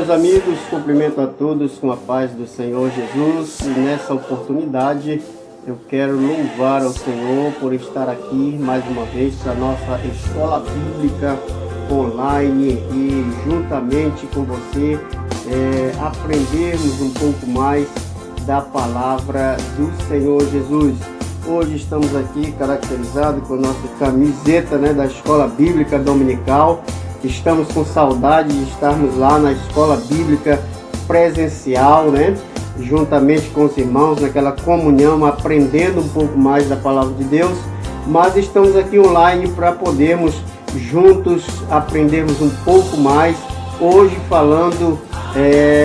meus amigos, cumprimento a todos com a paz do Senhor Jesus. E nessa oportunidade eu quero louvar ao Senhor por estar aqui mais uma vez para a nossa escola bíblica online e juntamente com você aprendermos um pouco mais da palavra do Senhor Jesus. Hoje estamos aqui caracterizados com a nossa camiseta, da escola bíblica dominical. Estamos com saudade de estarmos lá na escola bíblica presencial, juntamente com os irmãos, naquela comunhão, aprendendo um pouco mais da palavra de Deus. Mas estamos aqui online para podermos juntos aprendermos um pouco mais. Hoje falando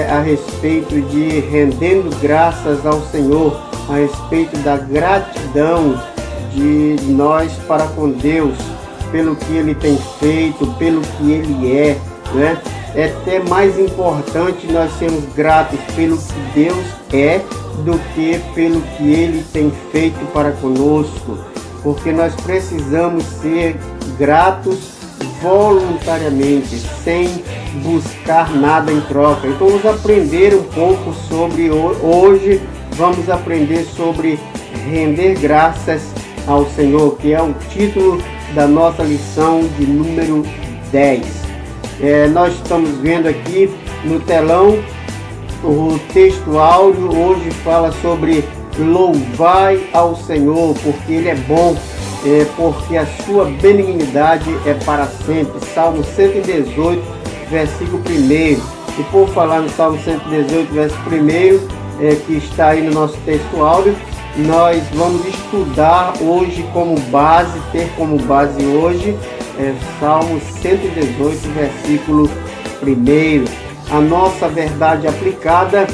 a respeito de rendendo graças ao Senhor, a respeito da gratidão de nós para com Deus, pelo que Ele tem feito, pelo que Ele é, É até mais importante nós sermos gratos pelo que Deus é do que pelo que Ele tem feito para conosco, porque nós precisamos ser gratos voluntariamente, sem buscar nada em troca. Então vamos aprender um pouco sobre hoje, vamos aprender sobre render graças ao Senhor, que é o título da nossa lição de número 10. Nós estamos vendo aqui no telão o texto áudio. Hoje fala sobre louvai ao Senhor, porque Ele é bom, porque a sua benignidade é para sempre. Salmo 118, versículo 1. E por falar no Salmo 118, versículo 1, que está aí no nosso texto áudio, nós vamos estudar hoje ter como base hoje Salmo 118, versículo 1. A nossa verdade aplicada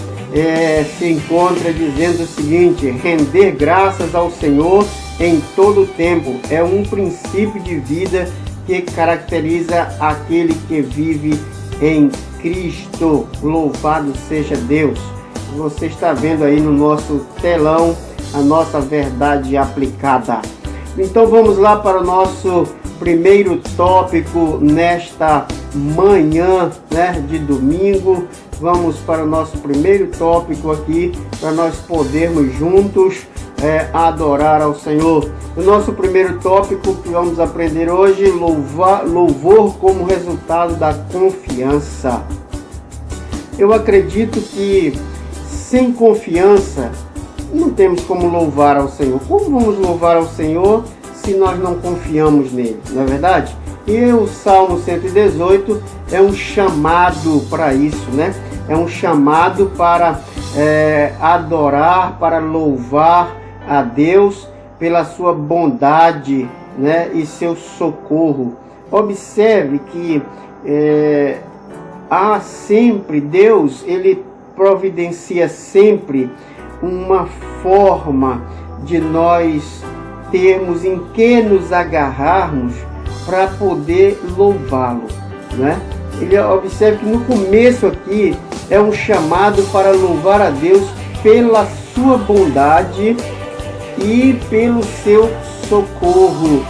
se encontra dizendo o seguinte: render graças ao Senhor em todo o tempo é um princípio de vida que caracteriza aquele que vive em Cristo. Louvado seja Deus! Você está vendo aí no nosso telão a nossa verdade aplicada. Então vamos lá para o nosso primeiro tópico nesta manhã de domingo. Vamos para o nosso primeiro tópico aqui, para nós podermos juntos adorar ao Senhor. O nosso primeiro tópico que vamos aprender hoje: louvor como resultado da confiança. Eu acredito que sem confiança não temos como louvar ao Senhor. Como vamos louvar ao Senhor se nós não confiamos nele, não é verdade? E o Salmo 118 é um chamado para isso, É um chamado para adorar, para louvar a Deus pela sua bondade, e seu socorro. Observe que há sempre, Deus, Ele providencia sempre uma forma de nós termos em que nos agarrarmos para poder louvá-lo, Ele observa que no começo aqui é um chamado para louvar a Deus pela sua bondade e pelo seu socorro.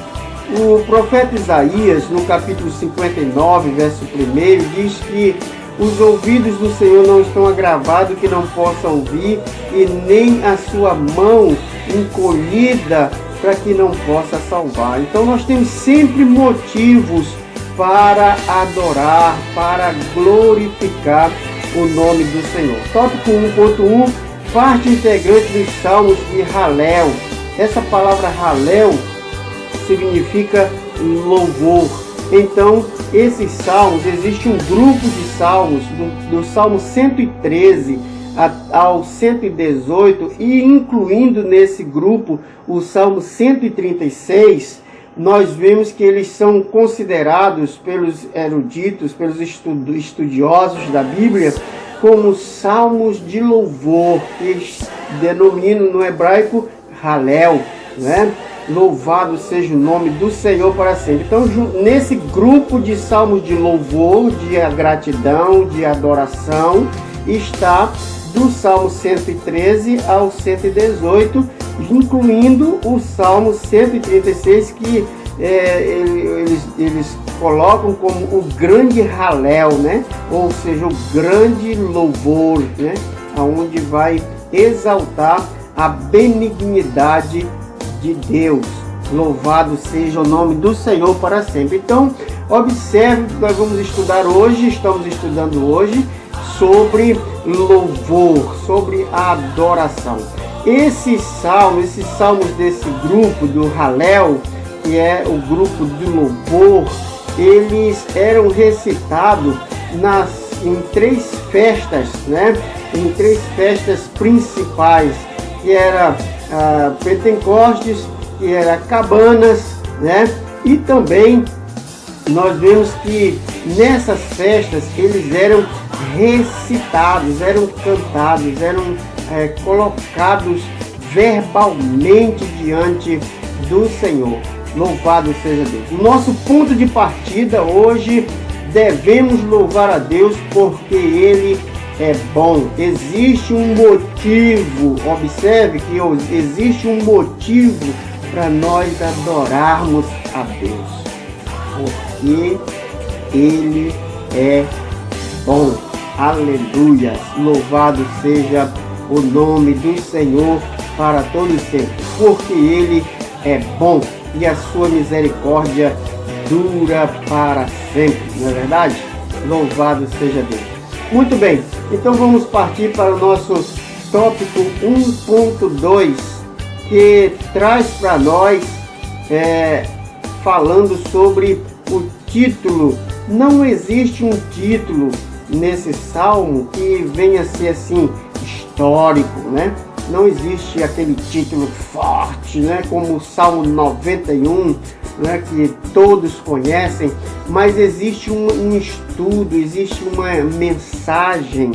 O profeta Isaías, no capítulo 59, verso 1, diz que os ouvidos do Senhor não estão agravados que não possa ouvir, e nem a sua mão encolhida para que não possa salvar. Então nós temos sempre motivos para adorar, para glorificar o nome do Senhor. Tópico 1.1, parte integrante dos salmos de Halel. Essa palavra Halel significa louvor. Então, esses salmos, existe um grupo de salmos, do Salmo 113 ao 118, e incluindo nesse grupo o Salmo 136, nós vemos que eles são considerados pelos eruditos, pelos estudiosos da Bíblia, como salmos de louvor, que eles denominam no hebraico Halel, Louvado seja o nome do Senhor para sempre. Então, nesse grupo de salmos de louvor, de gratidão, de adoração, está do Salmo 113 ao 118, incluindo o Salmo 136, que eles colocam como o grande Halel, né? Ou seja, o grande louvor, né? Onde vai exaltar a benignidade de Deus. Louvado seja o nome do Senhor para sempre. Então, observe que nós vamos estudar hoje, estamos estudando hoje, sobre louvor, sobre a adoração. Esses salmos desse grupo do Halel, que é o grupo de louvor, eles eram recitados em 3 festas, né? Em 3 festas principais, que era Pentecostes, que era Cabanas, né? E também nós vemos que nessas festas eles eram recitados, eram cantados, eram colocados verbalmente diante do Senhor. Louvado seja Deus. O nosso ponto de partida hoje, devemos louvar a Deus porque Ele é bom. Existe um motivo, observe que existe um motivo para nós adorarmos a Deus, porque Ele é bom. Aleluia! Louvado seja o nome do Senhor para todos sempre, porque Ele é bom e a sua misericórdia dura para sempre, não é verdade? Louvado seja Deus. Muito bem, então vamos partir para o nosso tópico 1.2, que traz para nós, falando sobre o título. Não existe um título nesse salmo que venha a ser assim, histórico, né? Não existe aquele título forte, né? Como o Salmo 91, né? Que todos conhecem, mas existe um estudo, existe uma mensagem,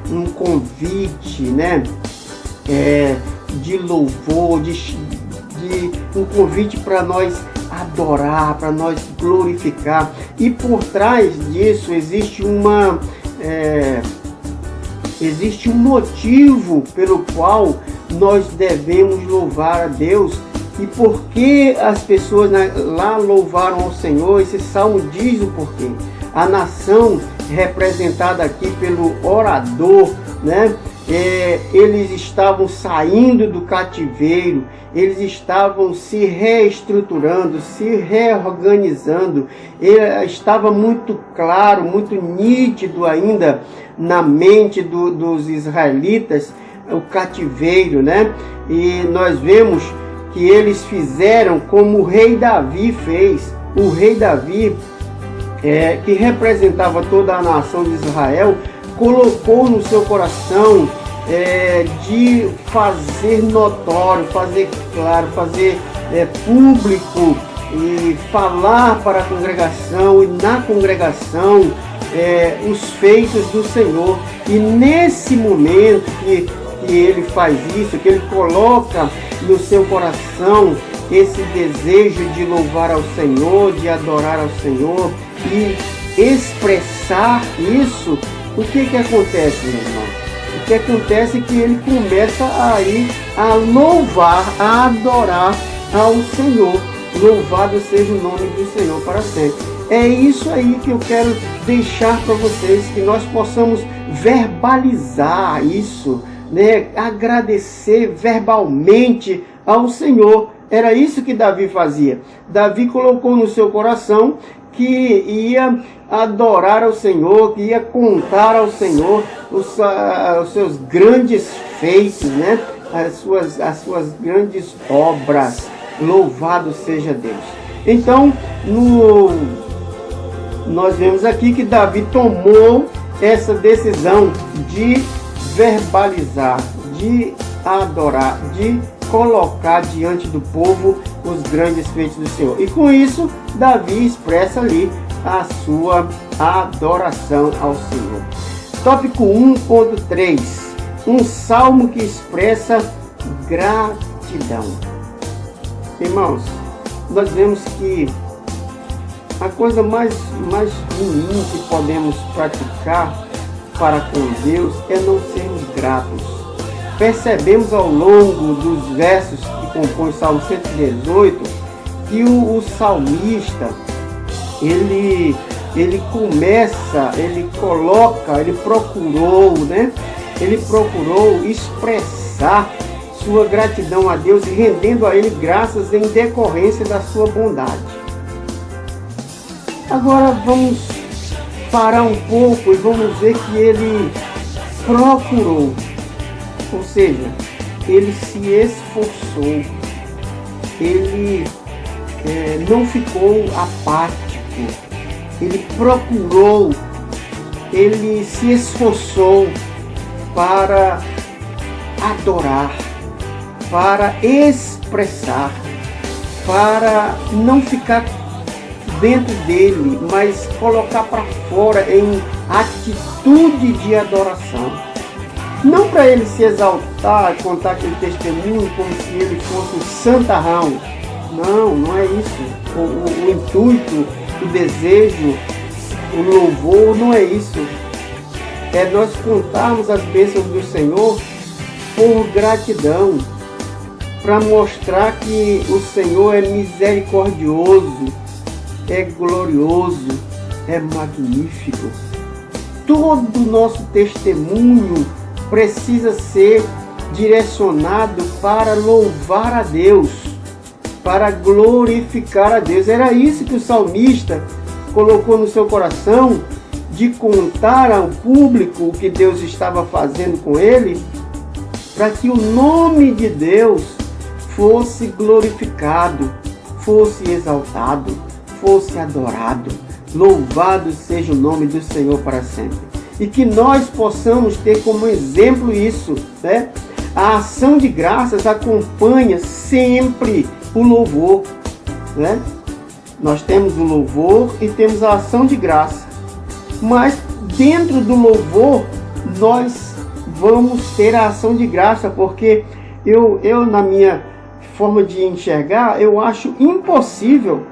um convite, né? De louvor, de um convite para nós adorar, para nós glorificar. E por trás disso existe existe um motivo pelo qual nós devemos louvar a Deus. E por que as pessoas lá louvaram ao Senhor? Esse salmo diz o porquê. A nação representada aqui pelo orador, né? Eles estavam saindo do cativeiro, eles estavam se reestruturando, se reorganizando. Estava muito claro, muito nítido ainda na mente dos israelitas o cativeiro, né? E nós vemos que eles fizeram como o rei Davi fez. O rei Davi, que representava toda a nação de Israel, colocou no seu coração de fazer notório, fazer claro, fazer público e falar para a congregação e na congregação os feitos do Senhor. E nesse momento que ele faz isso, que ele coloca no seu coração esse desejo de louvar ao Senhor, de adorar ao Senhor e expressar isso, o que acontece, meu irmão? O que acontece é que ele começa a louvar, a adorar ao Senhor. Louvado seja o nome do Senhor para sempre. É isso aí que eu quero deixar para vocês, que nós possamos verbalizar isso, né? Agradecer verbalmente ao Senhor. Era isso que Davi fazia. Davi colocou no seu coração que ia adorar ao Senhor, que ia contar ao Senhor os seus grandes feitos, né? As suas grandes obras. Louvado seja Deus. Então, nós vemos aqui que Davi tomou essa decisão de verbalizar, de adorar, de colocar diante do povo os grandes feitos do Senhor. E com isso, Davi expressa ali a sua adoração ao Senhor. Tópico 1.3. Um salmo que expressa gratidão. Irmãos, nós vemos que a coisa mais ruim que podemos praticar para com Deus é não sermos gratos. Percebemos ao longo dos versos que compõem o Salmo 118 que o salmista, ele começa, ele procurou, né? Ele procurou expressar sua gratidão a Deus, rendendo a Ele graças em decorrência da sua bondade. Agora vamos parar um pouco e vamos ver que ele procurou, ou seja, ele se esforçou, ele não ficou apático, ele procurou, ele se esforçou para adorar, para expressar, para não ficar dentro dele, mas colocar para fora em atitude de adoração. Não para ele se exaltar, contar aquele testemunho como se ele fosse um santarrão. Não, não é isso. O intuito, o desejo, o louvor não é isso. É nós contarmos as bênçãos do Senhor por gratidão, para mostrar que o Senhor é misericordioso, é glorioso, é magnífico. Todo o nosso testemunho precisa ser direcionado para louvar a Deus, para glorificar a Deus. Era isso que o salmista colocou no seu coração, de contar ao público o que Deus estava fazendo com ele, para que o nome de Deus fosse glorificado, fosse exaltado, fosse adorado. Louvado seja o nome do Senhor para sempre. E que nós possamos ter como exemplo isso, né? A ação de graças acompanha sempre o louvor, né? Nós temos o louvor e temos a ação de graça. Mas dentro do louvor nós vamos ter a ação de graça, porque eu na minha forma de enxergar, eu acho impossível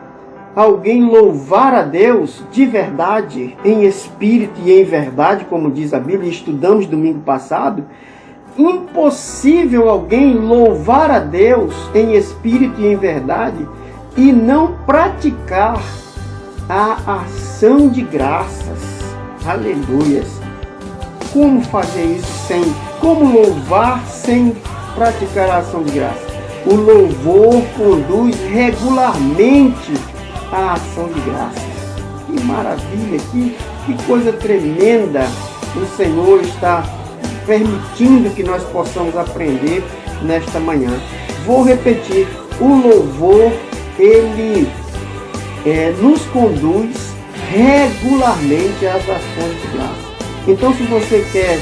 alguém louvar a Deus de verdade, em espírito e em verdade, como diz a Bíblia, estudamos domingo passado. Impossível alguém louvar a Deus em espírito e em verdade e não praticar a ação de graças. Aleluias! Como fazer isso como louvar sem praticar a ação de graça? O louvor conduz regularmente a ação de graças. Que maravilha, que coisa tremenda o Senhor está permitindo que nós possamos aprender nesta manhã. Vou repetir, o louvor, ele nos conduz regularmente às ações de graça. Então, se você quer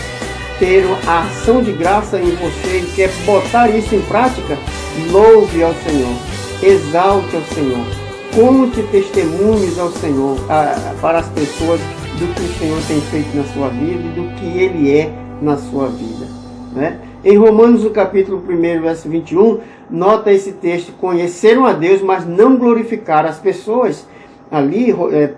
ter a ação de graça em você e quer botar isso em prática, louve ao Senhor, exalte ao Senhor, conte testemunhos ao Senhor, para as pessoas do que o Senhor tem feito na sua vida e do que Ele é na sua vida, né? Em Romanos, no capítulo 1, verso 21, nota esse texto: conheceram a Deus, mas não glorificaram. As pessoas, ali,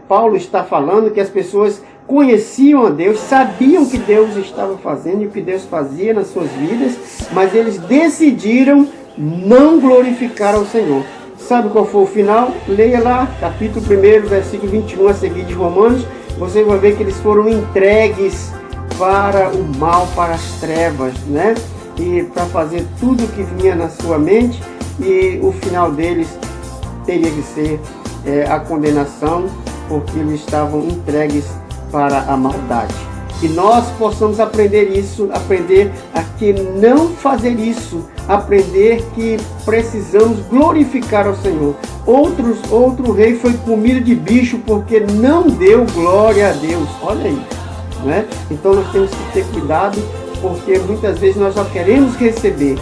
Paulo está falando que as pessoas conheciam a Deus, sabiam o que Deus estava fazendo e o que Deus fazia nas suas vidas, mas eles decidiram não glorificar ao Senhor. Sabe qual foi o final? Leia lá, capítulo 1, versículo 21, a seguir de Romanos. Você vai ver que eles foram entregues para o mal, para as trevas, né? E para fazer tudo o que vinha na sua mente, e o final deles teria que ser a condenação, porque eles estavam entregues para a maldade. Que nós possamos aprender isso, aprender a que não fazer isso, aprender que precisamos glorificar ao Senhor. Outro rei foi comido de bicho porque não deu glória a Deus. Olha aí, né? Então nós temos que ter cuidado, porque muitas vezes nós só queremos receber,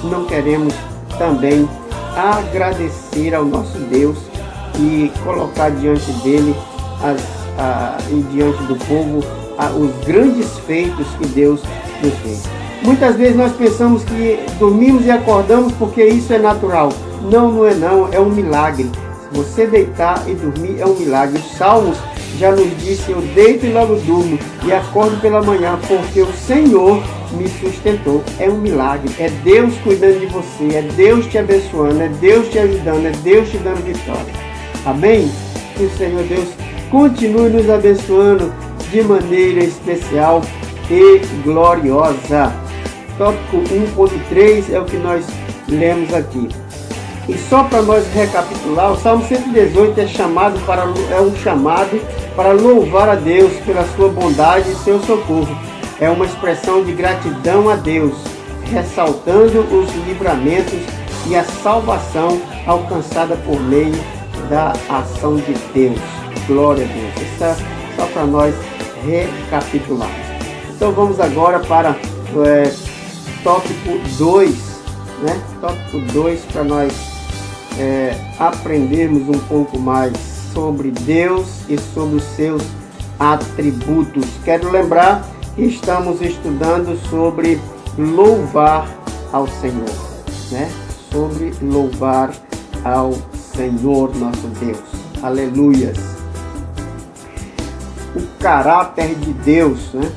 não queremos também agradecer ao nosso Deus e colocar diante dele e diante do povo os grandes feitos que Deus nos fez. Muitas vezes nós pensamos que dormimos e acordamos porque isso é natural. Não, não é não, é um milagre. Se você deitar e dormir é um milagre. Os Salmos já nos disse: eu deito e logo durmo e acordo pela manhã, porque o Senhor me sustentou. É um milagre, é Deus cuidando de você, é Deus te abençoando, é Deus te ajudando, é Deus te dando vitória. Amém? Que o Senhor Deus continue nos abençoando de maneira especial e gloriosa. Tópico 1.3 é o que nós lemos aqui. E só para nós recapitular, o Salmo 118 é um chamado para louvar a Deus pela sua bondade e seu socorro. É uma expressão de gratidão a Deus, ressaltando os livramentos e a salvação alcançada por meio da ação de Deus. Glória a Deus. Isso é só para nós recapitularmos. Então vamos agora para tópico 2, né? Tópico 2, para nós aprendermos um pouco mais sobre Deus e sobre os seus atributos. Quero lembrar que estamos estudando sobre louvar ao Senhor, né? Sobre louvar ao Senhor nosso Deus. Aleluias. O caráter de Deus, né?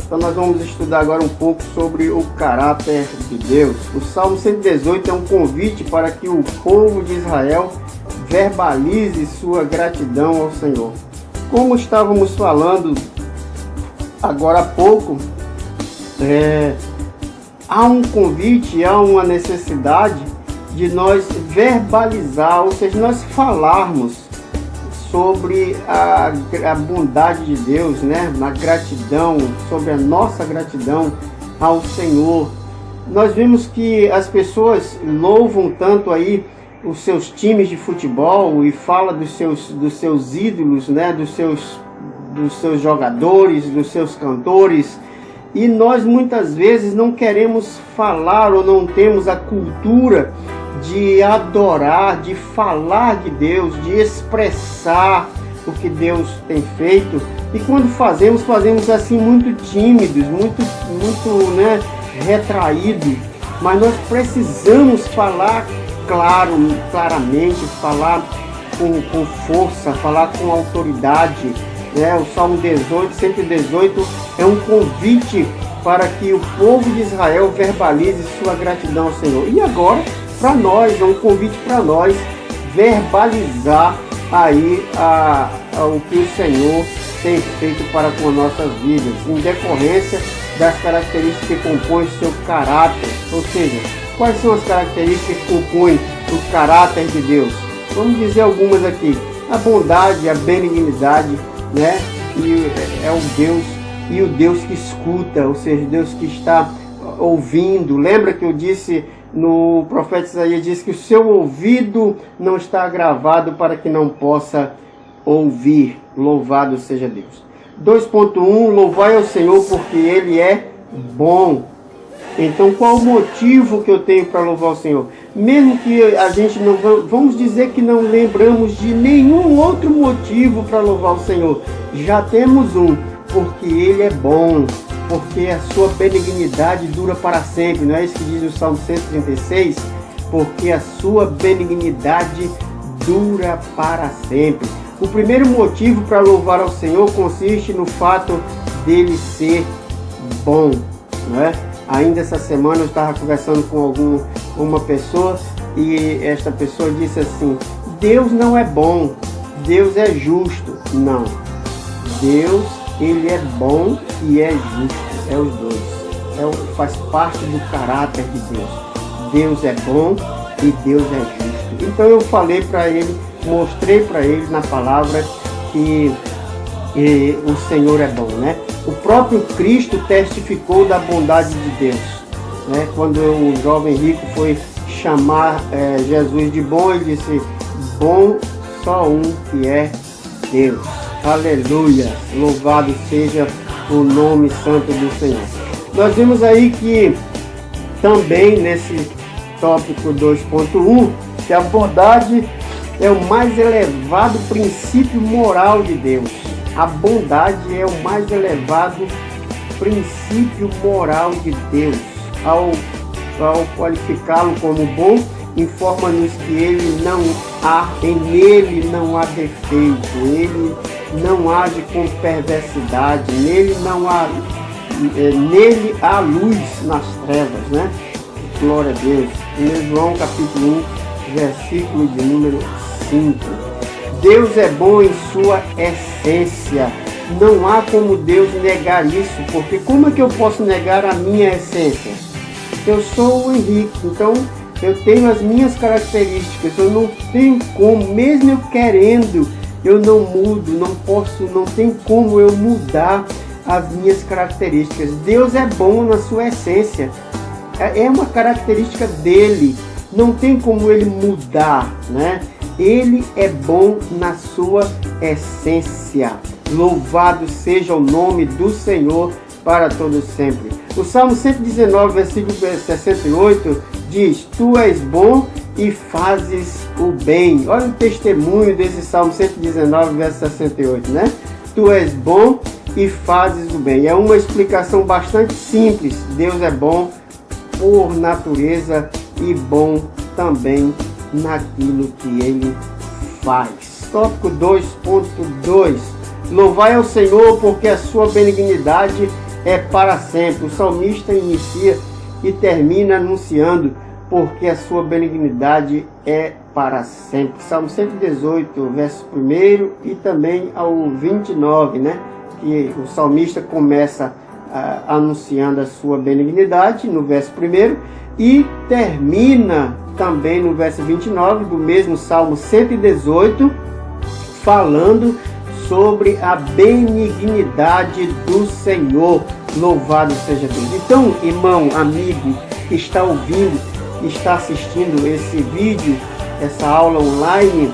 Então nós vamos estudar agora um pouco sobre o caráter de Deus. O Salmo 118 é um convite para que o povo de Israel verbalize sua gratidão ao Senhor. Como estávamos falando agora há pouco, há um convite, há uma necessidade de nós verbalizar, ou seja, nós falarmos sobre a bondade de Deus, né? Na gratidão, sobre a nossa gratidão ao Senhor. Nós vimos que as pessoas louvam tanto aí os seus times de futebol e fala dos seus ídolos, né? Dos seus jogadores, dos seus cantores, e nós muitas vezes não queremos falar ou não temos a cultura de adorar, de falar de Deus, de expressar o que Deus tem feito. E quando fazemos assim muito tímidos, muito né, retraídos. Mas nós precisamos falar claramente, falar com força, falar com autoridade, né? O Salmo 118 é um convite para que o povo de Israel verbalize sua gratidão ao Senhor. E agora, para nós, é um convite para nós verbalizar aí o que o Senhor tem feito para com as nossas vidas, em decorrência das características que compõem o seu caráter. Ou seja, quais são as características que compõem o caráter de Deus? Vamos dizer algumas aqui: a bondade, a benignidade, né? E é o Deus que escuta, ou seja, Deus que está ouvindo. Lembra que eu disse no profeta Isaías, diz que o seu ouvido não está agravado para que não possa ouvir. Louvado seja Deus. 2.1, louvai ao Senhor porque Ele é bom. Então qual o motivo que eu tenho para louvar o Senhor? Mesmo que a gente não, vamos dizer que não lembramos de nenhum outro motivo para louvar o Senhor, já temos um: porque Ele é bom, porque a sua benignidade dura para sempre. Não é isso que diz o Salmo 136? Porque a sua benignidade dura para sempre. O primeiro motivo para louvar ao Senhor consiste no fato dele ser bom, não é? Ainda essa semana eu estava conversando com uma pessoa e esta pessoa disse assim: Deus não é bom, Deus é justo. Não, Deus, Ele é bom e é justo, é os dois, faz parte do caráter de Deus. Deus é bom e Deus é justo. Então eu falei para ele, mostrei para ele na palavra que o Senhor é bom, né? O próprio Cristo testificou da bondade de Deus, né? Quando o jovem rico foi chamar Jesus de bom, ele disse: bom só um, que é Deus. Aleluia, louvado seja o nome santo do Senhor. Nós vimos aí que também nesse tópico 2.1, que a bondade é o mais elevado princípio moral de Deus. A bondade é o mais elevado princípio moral de Deus. Ao qualificá-lo como bom, informa-nos que nele não há defeito. Ele não age com perversidade, nele há luz nas trevas, né? Glória a Deus. Em João capítulo 1, versículo de número 5. Deus é bom em sua essência. Não há como Deus negar isso, porque como é que eu posso negar a minha essência? Eu sou o Henrique, então eu tenho as minhas características, eu não tenho como, mesmo eu querendo, eu não mudo, não tem como eu mudar as minhas características. Deus é bom na sua essência, é uma característica dele, não tem como ele mudar, né? Ele é bom na sua essência. Louvado seja o nome do Senhor para todos sempre. O Salmo 119, versículo 68 diz: Tu és bom e fazes o bem. Olha o testemunho desse Salmo 119, verso 68, né? Tu és bom e fazes o bem. É uma explicação bastante simples. Deus é bom por natureza e bom também naquilo que ele faz. Tópico 2.2. Louvai ao Senhor porque a sua benignidade é para sempre. O salmista inicia e termina anunciando porque a sua benignidade é para sempre. Salmo 118, verso 1 e também ao 29, né? Que o salmista começa anunciando a sua benignidade no verso 1 e termina também no verso 29 do mesmo Salmo 118, falando sobre a benignidade do Senhor. Louvado seja Deus. Então, irmão, amigo, que está ouvindo, está assistindo esse vídeo, essa aula online,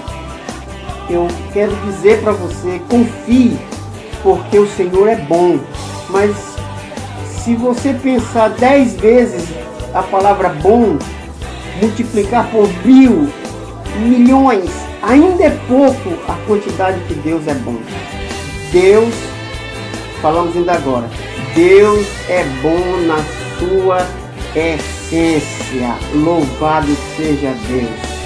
eu quero dizer para você, confie, porque o Senhor é bom. Mas se você pensar 10 vezes a palavra bom, multiplicar por 1000, milhões, ainda é pouco a quantidade que Deus é bom. Deus, falamos ainda agora, Deus é bom na sua essência. Louvado seja Deus.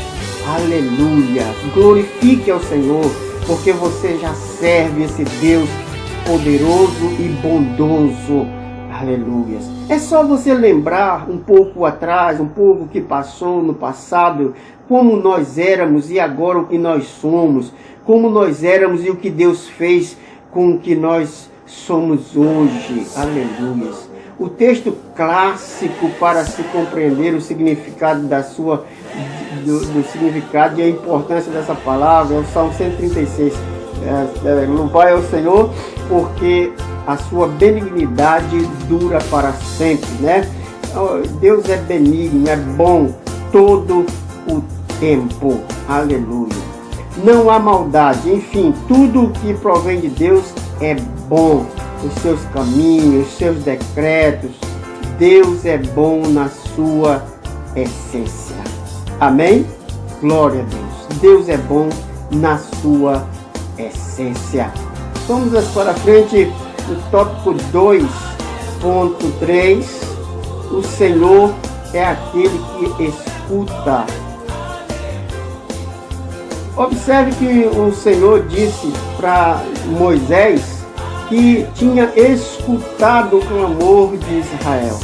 Aleluia. Glorifique ao Senhor, porque você já serve esse Deus poderoso e bondoso. Aleluia. É só você lembrar um pouco atrás, um pouco que passou no passado, como nós éramos e agora o que nós somos, como nós éramos e o que Deus fez com o que nós somos hoje. Aleluia. O texto clássico para se compreender o significado do significado e a importância dessa palavra é o Salmo 136. Louvai ao Senhor porque a sua benignidade dura para sempre, né? Deus é benigno, é bom todo o tempo. Aleluia. Não há maldade, enfim, tudo que provém de Deus é bom. Os seus caminhos, os seus decretos. Deus é bom na sua essência. Amém? Glória a Deus. Deus é bom na sua essência. Vamos para frente. O tópico 2.3, o Senhor é aquele que escuta. Observe que o Senhor disse para Moisés que tinha escutado o clamor de Israel.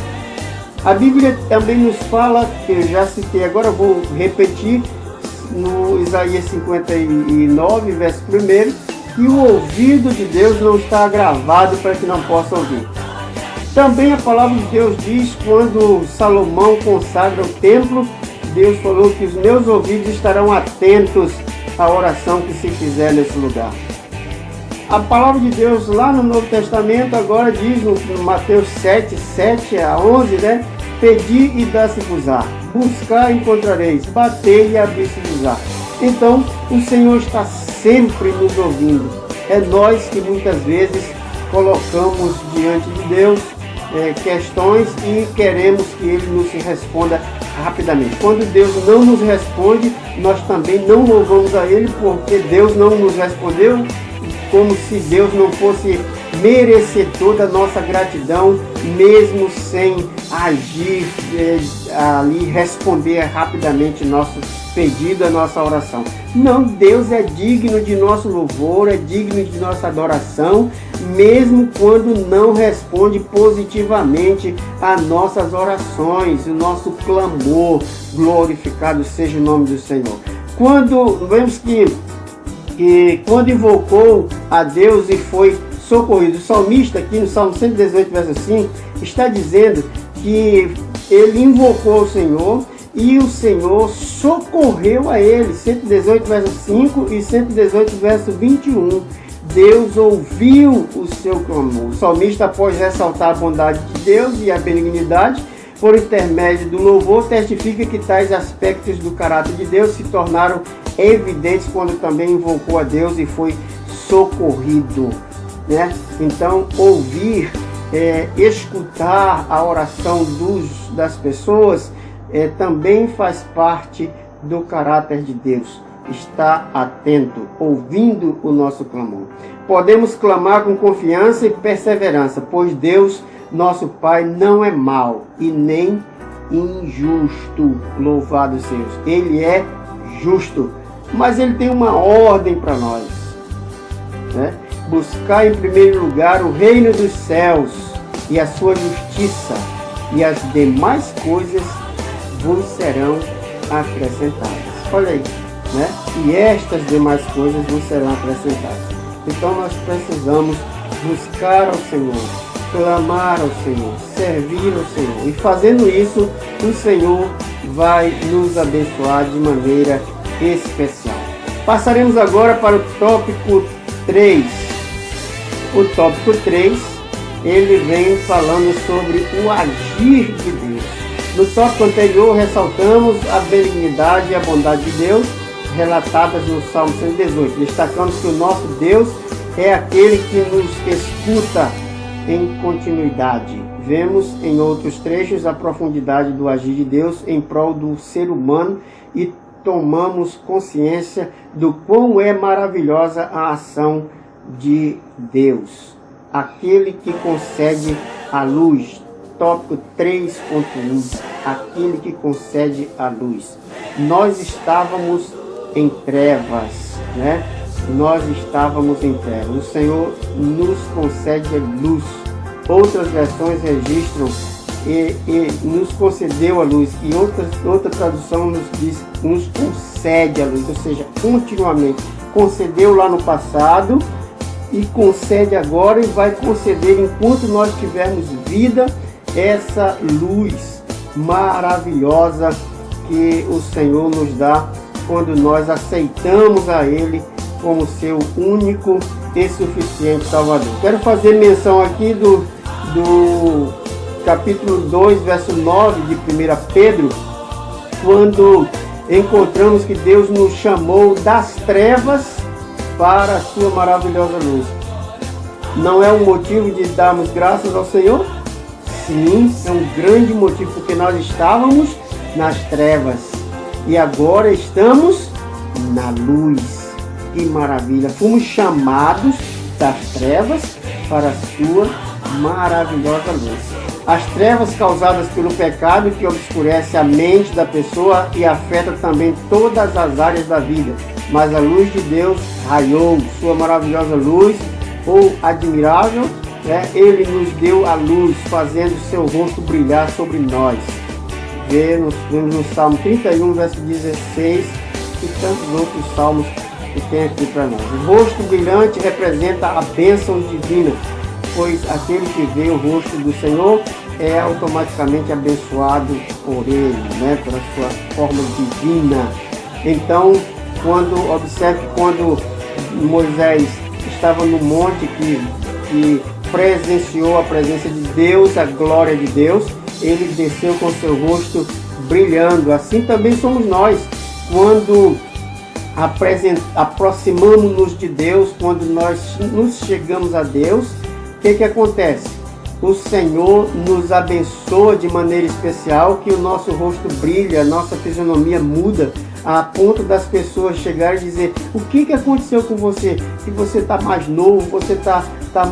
A Bíblia também nos fala, que eu já citei, agora eu vou repetir, no Isaías 59, verso 1, que o ouvido de Deus não está agravado para que não possa ouvir. Também a palavra de Deus diz, quando Salomão consagra o templo, Deus falou que os meus ouvidos estarão atentos à oração que se fizer nesse lugar. A palavra de Deus lá no Novo Testamento agora diz no Mateus 7 a 11, né? Pedi e dá-se-vos-á, buscar e encontrareis, bater e abrir-se-vos-á. Então, o Senhor está sempre nos ouvindo. É nós que muitas vezes colocamos diante de Deus questões e queremos que Ele nos responda rapidamente. Quando Deus não nos responde, nós também não louvamos a Ele, porque Deus não nos respondeu, como se Deus não fosse merecedor da nossa gratidão, mesmo sem agir ali, responder rapidamente nosso pedido, a nossa oração. Não, Deus é digno de nosso louvor, é digno de nossa adoração, mesmo quando não responde positivamente a nossas orações, o nosso clamor. Glorificado seja o nome do Senhor. Quando vemos que quando invocou a Deus e foi socorrido, o salmista aqui no Salmo 118, verso 5, está dizendo que ele invocou o Senhor e o Senhor socorreu a ele. 118, verso 5 e 118, verso 21. Deus ouviu o seu clamor. O salmista, após ressaltar a bondade de Deus e a benignidade, por intermédio do louvor, testifica que tais aspectos do caráter de Deus se tornaram evidentes quando também invocou a Deus e foi socorrido, né? Então, ouvir, escutar a oração das pessoas também faz parte do caráter de Deus. Está atento, ouvindo o nosso clamor. Podemos clamar com confiança e perseverança, pois Deus, nosso Pai, não é mau e nem injusto. Louvado seja. Ele é justo, mas Ele tem uma ordem para nós, né? Buscar em primeiro lugar o reino dos céus e a sua justiça, e as demais coisas vos serão acrescentadas. Olha aí, né? E estas demais coisas vos serão acrescentadas. Então nós precisamos buscar ao Senhor, clamar ao Senhor, servir ao Senhor. E fazendo isso, o Senhor vai nos abençoar de maneira especial. Passaremos agora para o tópico 3. O tópico 3, ele vem falando sobre o agir de Deus. No tópico anterior, ressaltamos a benignidade e a bondade de Deus, relatadas no Salmo 118. Destacamos que o nosso Deus é aquele que nos escuta em continuidade. Vemos em outros trechos a profundidade do agir de Deus em prol do ser humano e tomamos consciência do quão é maravilhosa a ação de Deus, aquele que concede a luz. Tópico 3.1, aquele que concede a luz. Nós estávamos em trevas, né? Nós estávamos em trevas. O Senhor nos concede a luz. Outras versões registram e nos concedeu a luz, e outra tradução nos diz nos concede a luz, ou seja, continuamente. Concedeu lá no passado e concede agora, e vai conceder enquanto nós tivermos vida, essa luz maravilhosa que o Senhor nos dá quando nós aceitamos a Ele como seu único e suficiente Salvador. Quero fazer menção aqui do capítulo 2, verso 9 de 1 Pedro, quando encontramos que Deus nos chamou das trevas para a sua maravilhosa luz. Não é um motivo de darmos graças ao Senhor? Sim, é um grande motivo, porque nós estávamos nas trevas e agora estamos na luz. Que maravilha! Fomos chamados das trevas para a sua maravilhosa luz. As trevas causadas pelo pecado, que obscurece a mente da pessoa e afeta também todas as áreas da vida. Mas a luz de Deus raiou, sua maravilhosa luz, ou admirável, Ele nos deu a luz, fazendo seu rosto brilhar sobre nós. Vemos no Salmo 31, verso 16, e tantos outros salmos que tem aqui para nós. O rosto brilhante representa a bênção divina, pois aquele que vê o rosto do Senhor é automaticamente abençoado por Ele, pela sua forma divina. Então, observe quando Moisés estava no monte que presenciou a presença de Deus, a glória de Deus, ele desceu com seu rosto brilhando. Assim também somos nós, quando aproximamos-nos de Deus, quando nós nos chegamos a Deus, o que acontece? O Senhor nos abençoa de maneira especial, que o nosso rosto brilha, a nossa fisionomia muda, a ponto das pessoas chegarem e dizer: o que aconteceu com você? Que você está mais novo, você tá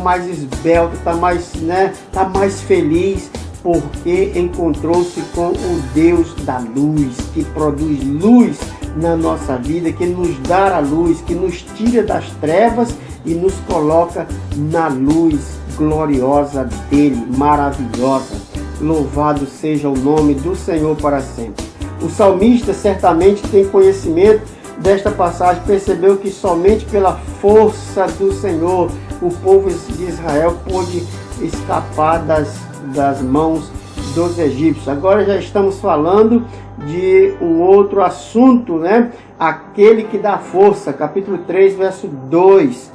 mais esbelto, tá mais feliz, porque encontrou-se com o Deus da luz, que produz luz na nossa vida, que nos dá a luz, que nos tira das trevas e nos coloca na luz gloriosa dele, maravilhosa. Louvado seja o nome do Senhor para sempre. O salmista certamente tem conhecimento desta passagem, percebeu que somente pela força do Senhor o povo de Israel pôde escapar das mãos dos egípcios. Agora já estamos falando de um outro assunto, né? Aquele que dá força, capítulo 3, verso 2.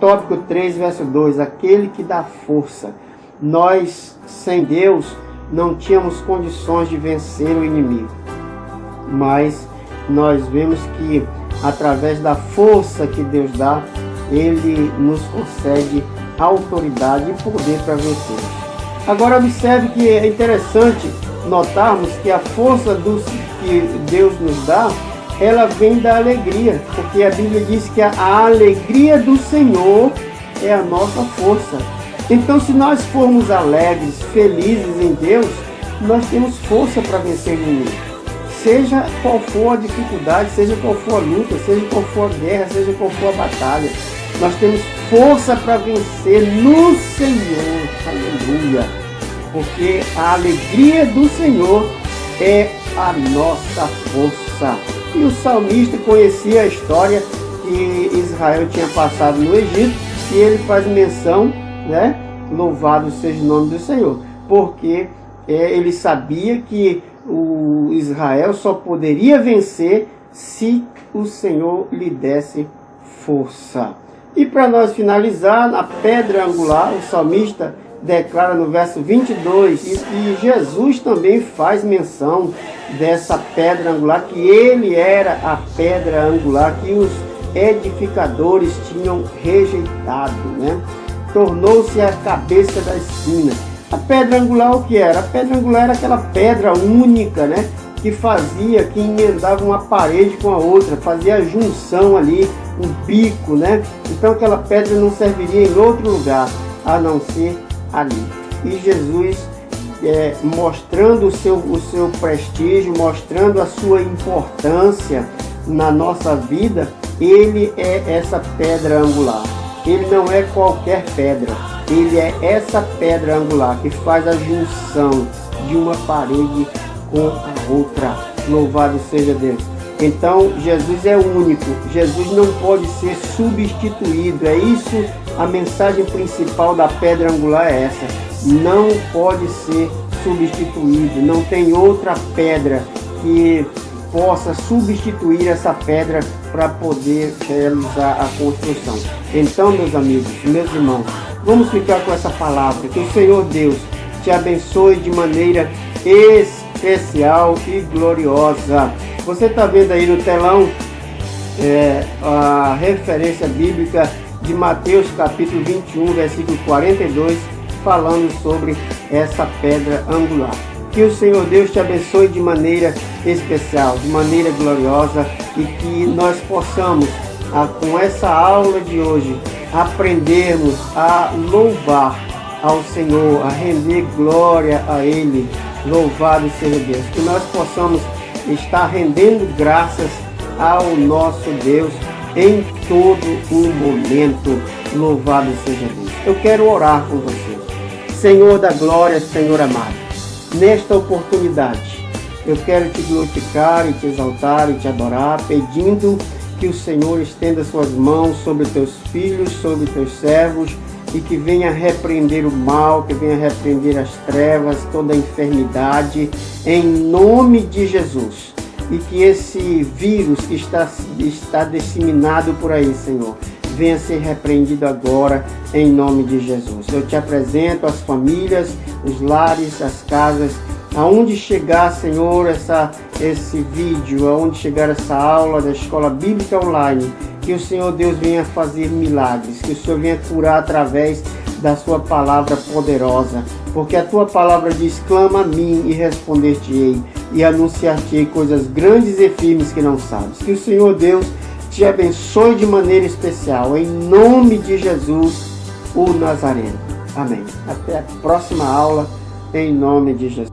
Tópico 3, verso 2. Aquele que dá força. Nós, sem Deus, não tínhamos condições de vencer o inimigo. Mas nós vemos que através da força que Deus dá, Ele nos concede autoridade e poder para vencer. Agora observe que é interessante notarmos que a força que Deus nos dá, ela vem da alegria, porque a Bíblia diz que a alegria do Senhor é a nossa força. Então, se nós formos alegres, felizes em Deus, nós temos força para vencer o inimigo. Seja qual for a dificuldade, seja qual for a luta, seja qual for a guerra, seja qual for a batalha, nós temos força para vencer no Senhor. Aleluia! Porque a alegria do Senhor é a nossa força. E o salmista conhecia a história que Israel tinha passado no Egito, e ele faz menção, né? Louvado seja o nome do Senhor, porque ele sabia que o Israel só poderia vencer se o Senhor lhe desse força. E para nós finalizar, na pedra angular, o salmista declara no verso 22, e Jesus também faz menção dessa pedra angular, que ele era a pedra angular que os edificadores tinham rejeitado, né? Tornou-se a cabeça da esquina. A pedra angular, o que era? A pedra angular era aquela pedra única, né? Que emendava uma parede com a outra, fazia a junção ali, um bico, né? Então aquela pedra não serviria em outro lugar, a não ser ali. E Jesus, mostrando o seu prestígio, mostrando a sua importância na nossa vida, ele é essa pedra angular. Ele não é qualquer pedra, ele é essa pedra angular que faz a junção de uma parede com a outra. Louvado seja Deus. Então Jesus é único, Jesus não pode ser substituído. É isso, a mensagem principal da pedra angular é essa: não pode ser substituído, não tem outra pedra que possa substituir essa pedra para poder realizar a construção. Então, meus amigos, meus irmãos, vamos ficar com essa palavra. Que o Senhor Deus te abençoe de maneira especial e gloriosa. Você está vendo aí no telão a referência bíblica de Mateus capítulo 21, versículo 42, falando sobre essa pedra angular. Que o Senhor Deus te abençoe de maneira especial, de maneira gloriosa, e que nós possamos, com essa aula de hoje, aprendermos a louvar ao Senhor, a render glória a Ele. Louvado seja Deus. Que nós possamos estar rendendo graças ao nosso Deus em todo o momento. Louvado seja Deus. Eu quero orar com você. Senhor da glória, Senhor amado, nesta oportunidade, eu quero te glorificar e te exaltar e te adorar, pedindo que o Senhor estenda suas mãos sobre teus filhos, sobre teus servos, e que venha repreender o mal, que venha repreender as trevas, toda a enfermidade, em nome de Jesus. E que esse vírus que está disseminado por aí, Senhor, venha ser repreendido agora, em nome de Jesus. Eu te apresento as famílias, os lares, as casas, aonde chegar, Senhor, esse vídeo, aonde chegar essa aula da Escola Bíblica Online, que o Senhor Deus venha fazer milagres, que o Senhor venha curar através da sua palavra poderosa, porque a tua palavra diz: clama a mim e responder-te-ei, e anunciar-te-ei coisas grandes e firmes que não sabes. Que o Senhor Deus te abençoe de maneira especial, em nome de Jesus, o Nazareno. Amém. Até a próxima aula, em nome de Jesus.